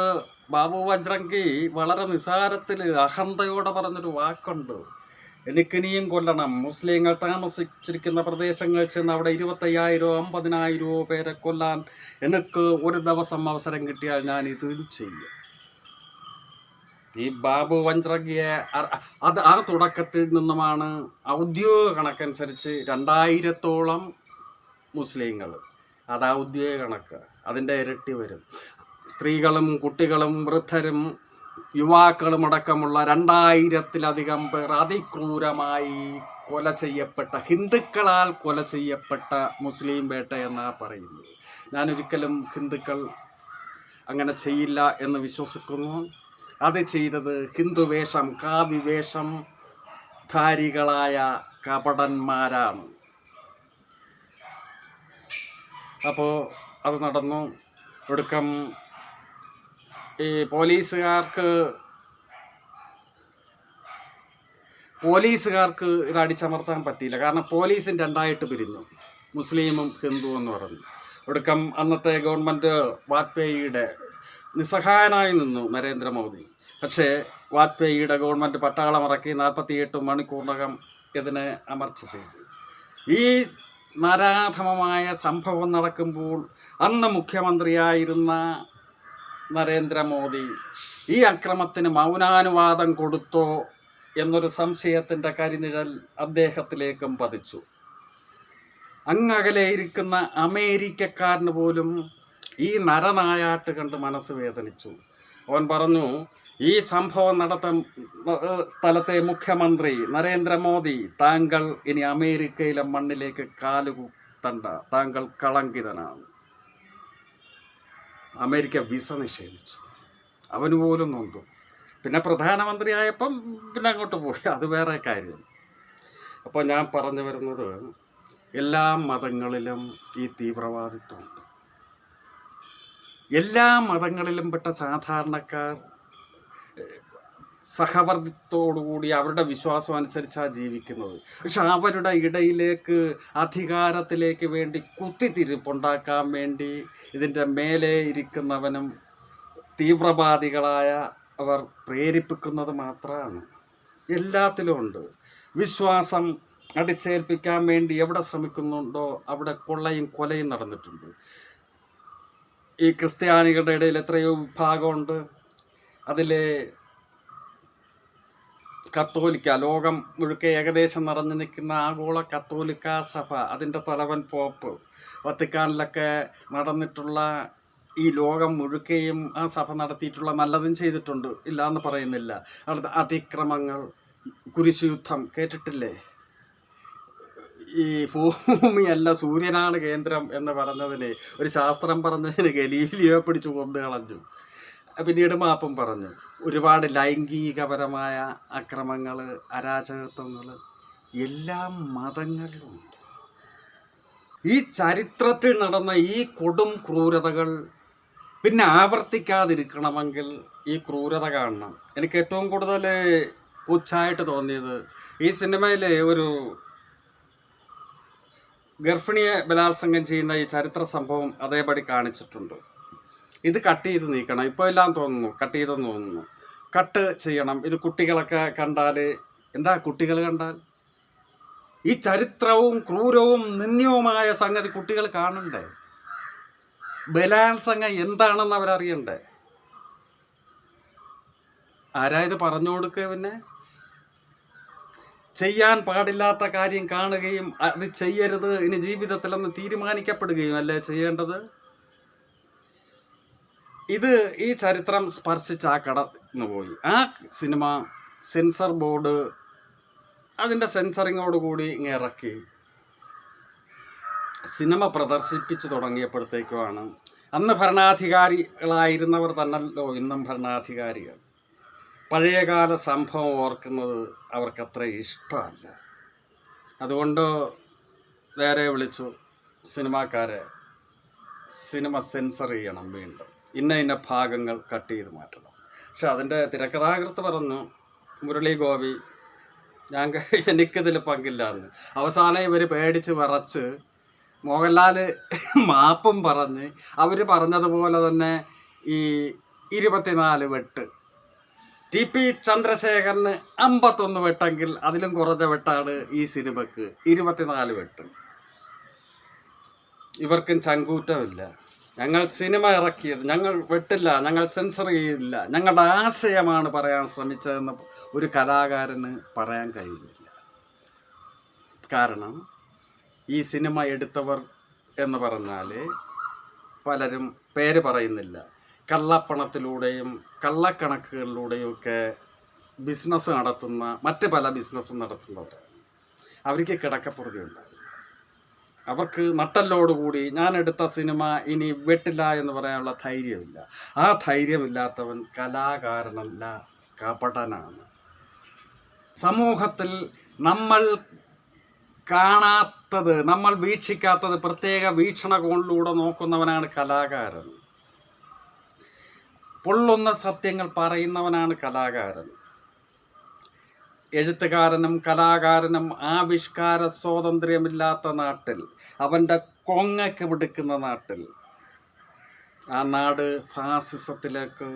ബാബു വജ്രംഗി വളരെ നിസാരത്തിൽ അഹന്തയോടെ പറഞ്ഞൊരു വാക്കുണ്ട്, എനിക്കിനിയും കൊല്ലണം. മുസ്ലിങ്ങൾ താമസിച്ചിരിക്കുന്ന പ്രദേശങ്ങളിൽ ചെന്ന് അവിടെ 25,000-50,000 പേരെ കൊല്ലാൻ എനിക്ക് ഒരു ദിവസം അവസരം കിട്ടിയാൽ ഞാൻ ഇത് ചെയ്യും. ഈ ബാബു വജ്രംഗിയെ ആ തുടക്കത്തിൽ നിന്നുമാണ് ഔദ്യോഗിക കണക്കനുസരിച്ച് 2000-ഓളം മുസ്ലിങ്ങൾ. അത് ഔദ്യോഗിക കണക്ക്, അതിൻ്റെ ഇരട്ടി വരും. സ്ത്രീകളും കുട്ടികളും വൃദ്ധരും യുവാക്കളും അടക്കമുള്ള 2000-ത്തിലധികം പേർ അതിക്രൂരമായി കൊല ചെയ്യപ്പെട്ട, ഹിന്ദുക്കളാൽ കൊല ചെയ്യപ്പെട്ട മുസ്ലിം വേട്ട എന്നാണ് പറയുന്നത്. ഞാനൊരിക്കലും ഹിന്ദുക്കൾ അങ്ങനെ ചെയ്യില്ല എന്ന് വിശ്വസിക്കുന്നു. അത് ചെയ്തത് ഹിന്ദു വേഷം, കാവ്യ വേഷം ധാരികളായ കപടന്മാരാണ്. അപ്പോൾ അത് നടന്നു. ഒടുക്കം ഈ പോലീസുകാർക്ക് ഇത് അടിച്ചമർത്താൻ പറ്റിയില്ല. കാരണം പോലീസും രണ്ടായിട്ട് പിരിഞ്ഞു, മുസ്ലിമും ഹിന്ദു എന്ന് പറഞ്ഞു. ഒടുക്കം അന്നത്തെ ഗവൺമെൻറ് വാജ്പേയിയുടെ നിസ്സഹായനായി നിന്നു നരേന്ദ്രമോദി. പക്ഷേ വാജ്പേയിയുടെ ഗവൺമെൻറ് പട്ടാളമിറക്കി 48 മണിക്കൂറിനകം ഇതിനെ അമർച്ച ചെയ്തു. ഈ നരാധമമായ സംഭവം നടക്കുമ്പോൾ അന്ന് മുഖ്യമന്ത്രിയായിരുന്ന നരേന്ദ്രമോദി ഈ അക്രമത്തിന് മൗനാനുവാദം കൊടുത്തോ എന്നൊരു സംശയത്തിൻ്റെ കരിനിഴൽ അദ്ദേഹത്തിലേക്കും പതിച്ചു. അങ്ങകലെ ഇരിക്കുന്ന അമേരിക്കക്കാരന് പോലും ഈ നരനായാട്ട് കണ്ട് മനസ്സ് വേദനിച്ചു. അവൻ പറഞ്ഞു, ഈ സംഭവം സ്ഥലത്തെ മുഖ്യമന്ത്രി നരേന്ദ്രമോദി, താങ്കൾ ഇനി അമേരിക്കയിലെ മണ്ണിലേക്ക് കാലുകുത്തണ്ട, താങ്കൾ കളങ്കിതനാണ്. അമേരിക്ക വിസ നിഷേധിച്ചു. അവന് പോലും നൊന്തു. പിന്നെ പ്രധാനമന്ത്രിയായപ്പം പിന്നെ അങ്ങോട്ട് പോയി, അത് വേറെ കാര്യം. അപ്പോൾ ഞാൻ പറഞ്ഞു വരുന്നത്, എല്ലാ മതങ്ങളിലും ഈ തീവ്രവാദിത്വമുണ്ട്. എല്ലാ മതങ്ങളിലും പെട്ട സാധാരണക്കാർ സഹവർത്തിത്തോടുകൂടി അവരുടെ വിശ്വാസം അനുസരിച്ചാണ് ജീവിക്കുന്നത്. പക്ഷെ അവരുടെ ഇടയിലേക്ക് അധികാരത്തിലേക്ക് വേണ്ടി കുത്തിത്തിരിപ്പുണ്ടാക്കാൻ വേണ്ടി ഇതിൻ്റെ മേലെ ഇരിക്കുന്നവനും തീവ്രവാദികളായ അവർ പ്രേരിപ്പിക്കുന്നത് മാത്രമാണ്. എല്ലാത്തിലും ഉണ്ട്. വിശ്വാസം അടിച്ചേൽപ്പിക്കാൻ വേണ്ടി എവിടെ ശ്രമിക്കുന്നുണ്ടോ അവിടെ കൊള്ളയും കൊലയും നടന്നിട്ടുണ്ട്. ഈ ക്രിസ്ത്യാനികളുടെ ഇടയിൽ എത്രയോ വിഭാഗമുണ്ട്. അതിൽ കത്തോലിക്ക, ലോകം മുഴുക്കെ ഏകദേശം നിറഞ്ഞു നിൽക്കുന്ന ആഗോള കത്തോലിക്ക സഭ, അതിൻ്റെ തലവൻ പോപ്പ്, വത്തിക്കാനിലൊക്കെ നടന്നിട്ടുള്ള ഈ ലോകം മുഴുക്കെയും ആ സഭ നടത്തിയിട്ടുള്ള നല്ലതും ചെയ്തിട്ടുണ്ട്, ഇല്ല എന്ന് പറയുന്നില്ല. അവിടുത്തെ അതിക്രമങ്ങൾ, കുരിശുയുദ്ധം കേട്ടിട്ടില്ലേ? ഈ ഭൂമിയല്ല സൂര്യനാണ് കേന്ദ്രം എന്ന് പറഞ്ഞതിന്, ഒരു ശാസ്ത്രം പറഞ്ഞതിന് ഗലീലിയോ പിടിച്ചു കൊന്നു കളഞ്ഞു. പിന്നീട് മാപ്പും പറഞ്ഞു. ഒരുപാട് ലൈംഗികപരമായ അക്രമങ്ങൾ, അരാജകത്വങ്ങൾ എല്ലാ മതങ്ങളിലുമുണ്ട്. ഈ ചരിത്രത്തിൽ നടന്ന ഈ കൊടും ക്രൂരതകൾ പിന്നെ ആവർത്തിക്കാതിരിക്കണമെങ്കിൽ ഈ ക്രൂരത കാണണം. എനിക്ക് ഏറ്റവും കൂടുതൽ പുച്ഛായിട്ട് തോന്നിയത്, ഈ സിനിമയിൽ ഒരു ഗർഭിണിയെ ബലാത്സംഗം ചെയ്യുന്ന ഈ ചരിത്ര സംഭവം അതേപടി കാണിച്ചിട്ടുണ്ട്. ഇത് കട്ട് ചെയ്ത് നീക്കണം. ഇപ്പോൾ എല്ലാം തോന്നുന്നു കട്ട് ചെയ്തെന്ന് തോന്നുന്നു. കട്ട് ചെയ്യണം. ഇത് കുട്ടികളൊക്കെ കണ്ടാൽ എന്താ, കുട്ടികൾ കണ്ടാൽ ഈ ചരിത്രവും ക്രൂരവും നിന്ദ്യവുമായ സംഗതി കുട്ടികൾ കാണണ്ടേ? ബലാത്സംഗം എന്താണെന്ന് അവരറിയണ്ടേ? ആരായത് പറഞ്ഞു കൊടുക്കുക? പിന്നെ ചെയ്യാൻ പാടില്ലാത്ത കാര്യം കാണുകയും അത് ചെയ്യരുത് ഇനി ജീവിതത്തിലെന്ന് തീരുമാനിക്കപ്പെടുകയും അല്ലേ ചെയ്യേണ്ടത്? ഇത് ഈ ചരിത്രം സ്പർശിച്ച് ആ കടന്നുപോയി. ആ സിനിമ സെൻസർ ബോർഡ് അതിൻ്റെ സെൻസറിങ്ങോടുകൂടി ഇറക്കി സിനിമ പ്രദർശിപ്പിച്ച് തുടങ്ങിയപ്പോഴത്തേക്കുമാണ്, അന്ന് ഭരണാധികാരികളായിരുന്നവർ തന്നല്ലോ ഇന്നും ഭരണാധികാരികൾ, പഴയകാല സംഭവം ഓർക്കുന്നത് അവർക്കത്ര ഇഷ്ടമല്ല. അതുകൊണ്ട് നേരെ വിളിച്ചു സിനിമാക്കാരെ, സിനിമ സെൻസർ ചെയ്യണം, വീണ്ടും ഇന്ന ഭാഗങ്ങൾ കട്ട് ചെയ്ത് മാറ്റണം. പക്ഷെ അതിൻ്റെ തിരക്കഥാകൃത്ത് പറഞ്ഞു, മുരളി ഗോപി, എനിക്കിതിൽ പങ്കില്ലാന്ന്. അവസാനം ഇവർ പേടിച്ച് വിറച്ച് മോഹൻലാൽ മാപ്പും പറഞ്ഞ് അവർ പറഞ്ഞതുപോലെ തന്നെ ഈ 24 വെട്ട്, TP ചന്ദ്രശേഖരന് 51 വെട്ടെങ്കിൽ അതിലും കുറഞ്ഞ വെട്ടാണ് ഈ സിനിമക്ക് 24 വെട്ട്. ഇവർക്കും ചങ്കൂറ്റമില്ല. ഞങ്ങൾ സിനിമ ഇറക്കിയത്, ഞങ്ങൾ വെട്ടില്ല, ഞങ്ങൾ സെൻസർ ചെയ്യില്ല, ഞങ്ങളുടെ ആശയമാണ് പറയാൻ ശ്രമിച്ചതെന്ന് ഒരു കലാകാരന് പറയാൻ കഴിയില്ല. കാരണം ഈ സിനിമ എടുത്തവർ എന്ന് പറഞ്ഞാൽ പലരും പേര് പറയുന്നില്ല, കള്ളപ്പണത്തിലൂടെയും കള്ളക്കണക്കുകളിലൂടെയും ഒക്കെ ബിസിനസ് നടത്തുന്ന, മറ്റ് പല ബിസിനസ്സും നടത്തുന്നവരാണ്. അവർക്ക് കിടക്കപ്പുറകയുണ്ടാകും. അവർക്ക് നട്ടല്ലോടുകൂടി ഞാൻ എടുത്ത സിനിമ ഇനി വെട്ടില്ല എന്ന് പറയാനുള്ള ധൈര്യമില്ല. ആ ധൈര്യമില്ലാത്തവൻ കലാകാരനല്ല, കപടനാണ്. സമൂഹത്തിൽ നമ്മൾ കാണാത്തത്, നമ്മൾ വീക്ഷിക്കാത്തത് പ്രത്യേക വീക്ഷണകോണിലൂടെ നോക്കുന്നവനാണ് കലാകാരൻ. പൊള്ളുന്ന സത്യങ്ങൾ പറയുന്നവനാണ് കലാകാരൻ. എഴുത്തുകാരനും കലാകാരനും ആവിഷ്കാര സ്വാതന്ത്ര്യമില്ലാത്ത നാട്ടിൽ, അവൻ്റെ കൊങ്ങയ്ക്ക് പിടിക്കുന്ന നാട്ടിൽ, ആ നാട് ഫാസിസത്തിലേക്ക്,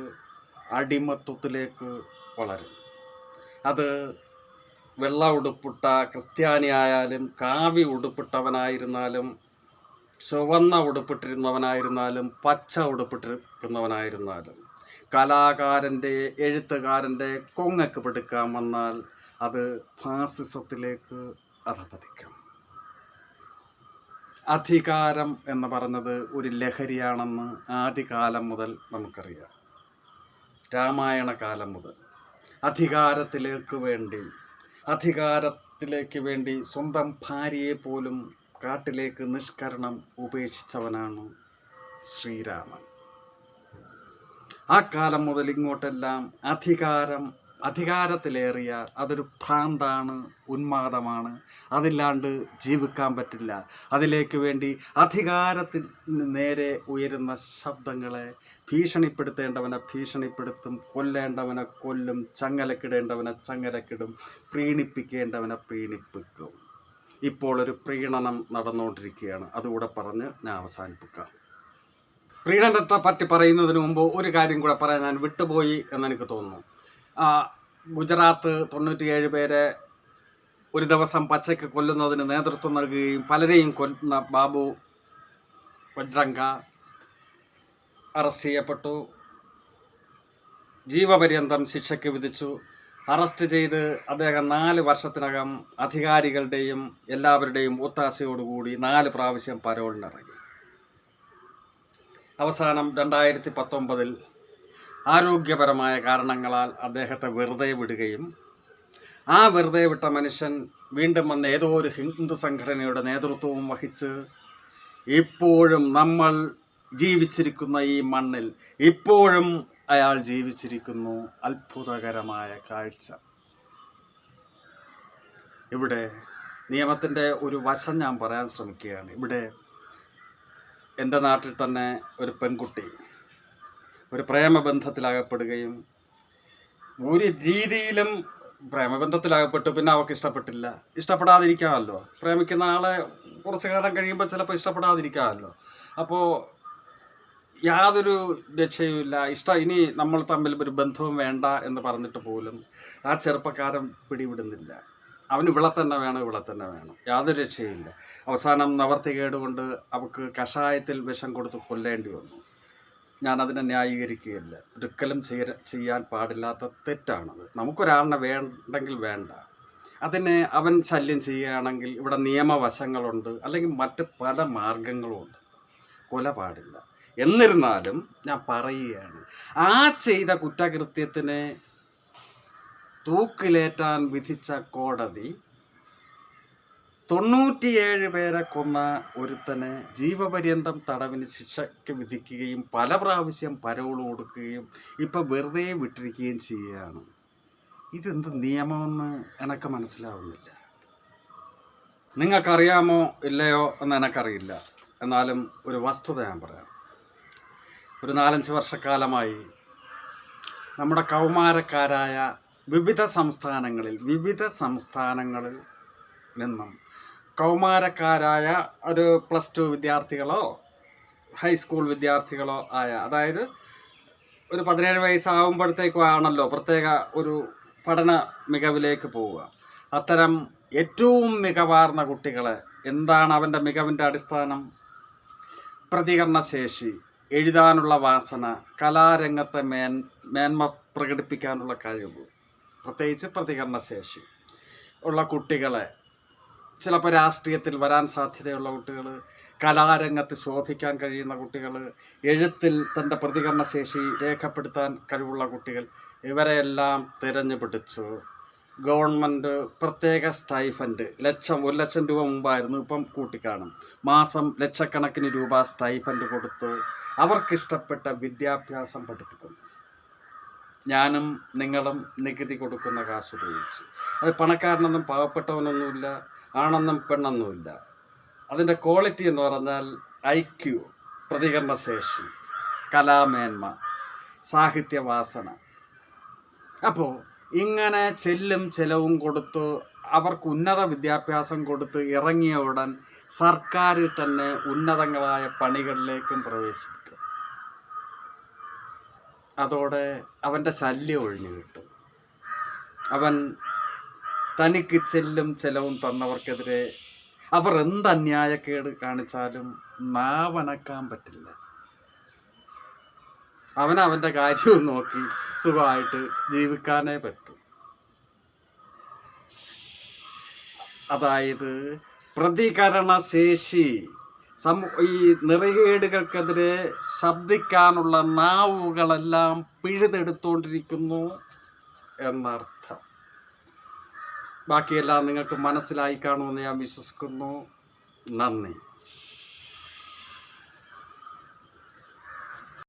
അടിമത്വത്തിലേക്ക് വളരും. അത് വെള്ള ഉടുപ്പിട്ട ക്രിസ്ത്യാനിയായാലും, കാവി ഉടുപ്പിട്ടവനായിരുന്നാലും, ചുവന്ന ഉടുപ്പിട്ടിരുന്നവനായിരുന്നാലും, പച്ച ഉടുപ്പിട്ടിരിക്കുന്നവനായിരുന്നാലും, കലാകാരൻ്റെ, എഴുത്തുകാരൻ്റെ കൊങ്ങക്ക് പിടിക്കാൻ വന്നാൽ അത് ഫാസിസത്തിലേക്ക് അധപതിക്കും. അധികാരം എന്ന് പറഞ്ഞത് ഒരു ലഹരിയാണെന്ന് ആദ്യകാലം മുതൽ നമുക്കറിയാം. രാമായണ കാലം മുതൽ അധികാരത്തിലേക്ക് വേണ്ടി സ്വന്തം ഭാര്യയെ പോലും കാട്ടിലേക്ക് നിഷ്കരണം ഉപേക്ഷിച്ചവനാണ് ശ്രീരാമൻ. ആ കാലം മുതൽ ഇങ്ങോട്ടെല്ലാം അധികാരത്തിലേറിയ അതൊരു ഭ്രാന്താണ്, ഉന്മാദമാണ്. അതില്ലാണ്ട് ജീവിക്കാൻ പറ്റില്ല. അതിലേക്ക് വേണ്ടി അധികാരത്തിന് നേരെ ഉയരുന്ന ശബ്ദങ്ങളെ ഭീഷണിപ്പെടുത്തേണ്ടവനെ ഭീഷണിപ്പെടുത്തും, കൊല്ലേണ്ടവനെ കൊല്ലും, ചങ്ങലക്കിടേണ്ടവനെ ചങ്ങലക്കിടും, പ്രീണിപ്പിക്കേണ്ടവനെ പ്രീണിപ്പിക്കും. ഇപ്പോൾ ഒരു പ്രീണനം നടന്നുകൊണ്ടിരിക്കുകയാണ്. അതുകൂടെ പറഞ്ഞ് ഞാൻ അവസാനിപ്പിക്കാം. പ്രീണനത്തെ പറ്റി പറയുന്നതിന് മുമ്പ് ഒരു കാര്യം കൂടെ പറയാൻ ഞാൻ വിട്ടുപോയി എന്നെനിക്ക് തോന്നുന്നു. ഗുജറാത്ത് 97 പേരെ ഒരു ദിവസം പച്ചയ്ക്ക് കൊല്ലുന്നതിന് നേതൃത്വം നൽകുകയും പലരെയും കൊല്ലുന്ന ബാബു വജ്രംഗ അറസ്റ്റ് ചെയ്യപ്പെട്ടു. ജീവപര്യന്തം ശിക്ഷയ്ക്ക് വിധിച്ചു. അറസ്റ്റ് ചെയ്ത് അദ്ദേഹം 4 വർഷത്തിനകം അധികാരികളുടെയും എല്ലാവരുടെയും ഒത്താശയോടുകൂടി 4 പ്രാവശ്യം പരോളിനിറങ്ങി. അവസാനം 2019 ആരോഗ്യപരമായ കാരണങ്ങളാൽ അദ്ദേഹത്തെ വെറുതെ വിടുകയും ആ വെറുതെ വിട്ട മനുഷ്യൻ വീണ്ടും വന്ന് ഏതോ ഒരു ഹിന്ദു സംഘടനയുടെ നേതൃത്വവും വഹിച്ച് ഇപ്പോഴും നമ്മൾ ജീവിച്ചിരിക്കുന്ന ഈ മണ്ണിൽ ഇപ്പോഴും അയാൾ ജീവിച്ചിരിക്കുന്നു. അത്ഭുതകരമായ കാഴ്ച. ഇവിടെ നിയമത്തിൻ്റെ ഒരു വശം ഞാൻ പറയാൻ ശ്രമിക്കുകയാണ്. ഇവിടെ എൻ്റെ നാട്ടിൽ തന്നെ ഒരു പെൺകുട്ടി ഒരു പ്രേമബന്ധത്തിലകപ്പെടുകയും ഒരു രീതിയിലും പ്രേമബന്ധത്തിലകപ്പെട്ടു. പിന്നെ അവൾക്ക് ഇഷ്ടപ്പെട്ടില്ല. ഇഷ്ടപ്പെടാതിരിക്കാമല്ലോ, പ്രേമിക്കുന്ന ആളെ കുറച്ച് കാലം കഴിയുമ്പോൾ ചിലപ്പോൾ ഇഷ്ടപ്പെടാതിരിക്കാമല്ലോ. അപ്പോൾ യാതൊരു രക്ഷയുമില്ല. ഇനി നമ്മൾ തമ്മിൽ ഒരു ബന്ധവും വേണ്ട എന്ന് പറഞ്ഞിട്ട് പോലും ആ ചെറുപ്പക്കാരൻ പിടിവിടുന്നില്ല. അവന് ഇവിടെ തന്നെ വേണം, യാതൊരു രക്ഷയില്ല. അവസാനം നിവർത്തികേട് കൊണ്ട് അവൾക്ക് കഷായത്തിൽ വിഷം കൊടുത്ത് കൊല്ലേണ്ടി വന്നു. ഞാനതിനെ ന്യായീകരിക്കുകയില്ല. ഒരിക്കലും ചെയ്യാൻ പാടില്ലാത്ത തെറ്റാണത്. നമുക്കൊരാളിനെ വേണ്ടെങ്കിൽ വേണ്ട. അതിനെ അവൻ ശല്യം ചെയ്യുകയാണെങ്കിൽ ഇവിടെ നിയമവശങ്ങളുണ്ട്, അല്ലെങ്കിൽ മറ്റ് പല മാർഗങ്ങളുമുണ്ട്. കൊല പാടില്ല. എന്നിരുന്നാലും ഞാൻ പറയുകയാണ്, ആ ചെയ്ത കുറ്റകൃത്യത്തിനെ തൂക്കിലേറ്റാൻ വിധിച്ച കോടതി 97 പേരെ കൊന്ന ഒരുത്തനെ ജീവപര്യന്തം തടവിന് ശിക്ഷയ്ക്ക് വിധിക്കുകയും പല പ്രാവശ്യം പരോള് കൊടുക്കുകയും ഇപ്പം വെറുതെ വിട്ടിരിക്കുകയും ചെയ്യുകയാണ്. ഇതെന്ത് നിയമമെന്ന് എനിക്ക് മനസ്സിലാവുന്നില്ല. നിങ്ങൾക്കറിയാമോ ഇല്ലയോ എന്ന് എനിക്കറിയില്ല. എന്നാലും ഒരു വസ്തുത ഞാൻ പറയാം. ഒരു 4-5 വർഷക്കാലമായി നമ്മുടെ കൗമാരക്കാരായ വിവിധ സംസ്ഥാനങ്ങളിൽ നിന്നും കൗമാരക്കാരായ ഒരു +2 വിദ്യാർത്ഥികളോ ഹൈസ്കൂൾ വിദ്യാർത്ഥികളോ ആയ, അതായത് ഒരു 17 വയസ്സാകുമ്പോഴത്തേക്കും ആണല്ലോ പ്രത്യേക ഒരു പഠന മികവിലേക്ക് പോവുക. അത്തരം ഏറ്റവും മികവാർന്ന കുട്ടികളെ, എന്താണ് അവൻ്റെ മികവിൻ്റെ അടിസ്ഥാനം? പ്രതികരണശേഷി, എഴുതാനുള്ള വാസന, കലാരംഗത്തെ മേന്മ പ്രകടിപ്പിക്കാനുള്ള കഴിവ്, പ്രത്യേകിച്ച് പ്രതികരണശേഷി ഉള്ള കുട്ടികളെ, ചിലപ്പോൾ രാഷ്ട്രീയത്തിൽ വരാൻ സാധ്യതയുള്ള കുട്ടികൾ, കലാരംഗത്ത് ശോഭിക്കാൻ കഴിയുന്ന കുട്ടികൾ, എഴുത്തിൽ തൻ്റെ പ്രതികരണശേഷി രേഖപ്പെടുത്താൻ കഴിവുള്ള കുട്ടികൾ, ഇവരെയെല്ലാം തിരഞ്ഞുപിടിച്ചു ഗവൺമെൻറ് പ്രത്യേക സ്റ്റൈഫൻഡ് 1 ലക്ഷം രൂപ മുമ്പായിരുന്നു, ഇപ്പം കൂട്ടിക്കാണും, മാസം ലക്ഷക്കണക്കിന് രൂപ സ്റ്റൈഫൻഡ് കൊടുത്ത് അവർക്കിഷ്ടപ്പെട്ട വിദ്യാഭ്യാസം പഠിപ്പിക്കുന്നു. ഞാനും നിങ്ങളും നികുതി കൊടുക്കുന്ന കാശ് ഉപയോഗിച്ച്. അത് പണക്കാരനൊന്നും പാവപ്പെട്ടവനൊന്നുമില്ല, ആണെന്നും പെണ്ണെന്നുമില്ല. അതിൻ്റെ ക്വാളിറ്റി എന്ന് പറഞ്ഞാൽ IQ, പ്രതികരണശേഷി, കലാമേന്മ, സാഹിത്യവാസന. അപ്പോൾ ഇങ്ങനെ ചെല്ലും ചെലവും കൊടുത്ത് അവർക്ക് ഉന്നത വിദ്യാഭ്യാസം കൊടുത്ത് ഇറങ്ങിയ ഉടൻ സർക്കാർ തന്നെ ഉന്നതങ്ങളായ പണികളിലേക്കും പ്രവേശിപ്പിക്കും. അതോടെ അവൻ്റെ ശല്യം ഒഴിഞ്ഞു കിട്ടും. അവൻ തനിക്ക് ചെല്ലും ചെലവും തന്നവർക്കെതിരെ അവർ എന്ത് അന്യായക്കേട് കാണിച്ചാലും നാവനക്കാൻ പറ്റില്ല. അവനവൻ്റെ കാര്യവും നോക്കി സുഖമായിട്ട് ജീവിക്കാനേ പറ്റൂ. അതായത് പ്രതികരണശേഷി, ഈ നെറികേടുകൾക്കെതിരെ ശബ്ദിക്കാനുള്ള നാവുകളെല്ലാം പിഴുതെടുത്തുകൊണ്ടിരിക്കുന്നു എന്നർത്ഥം. ബാക്കിയെല്ലാം നിങ്ങൾക്ക് മനസ്സിലായി കാണുമെന്ന് ഞാൻ വിശ്വസിക്കുന്നു. നന്ദി.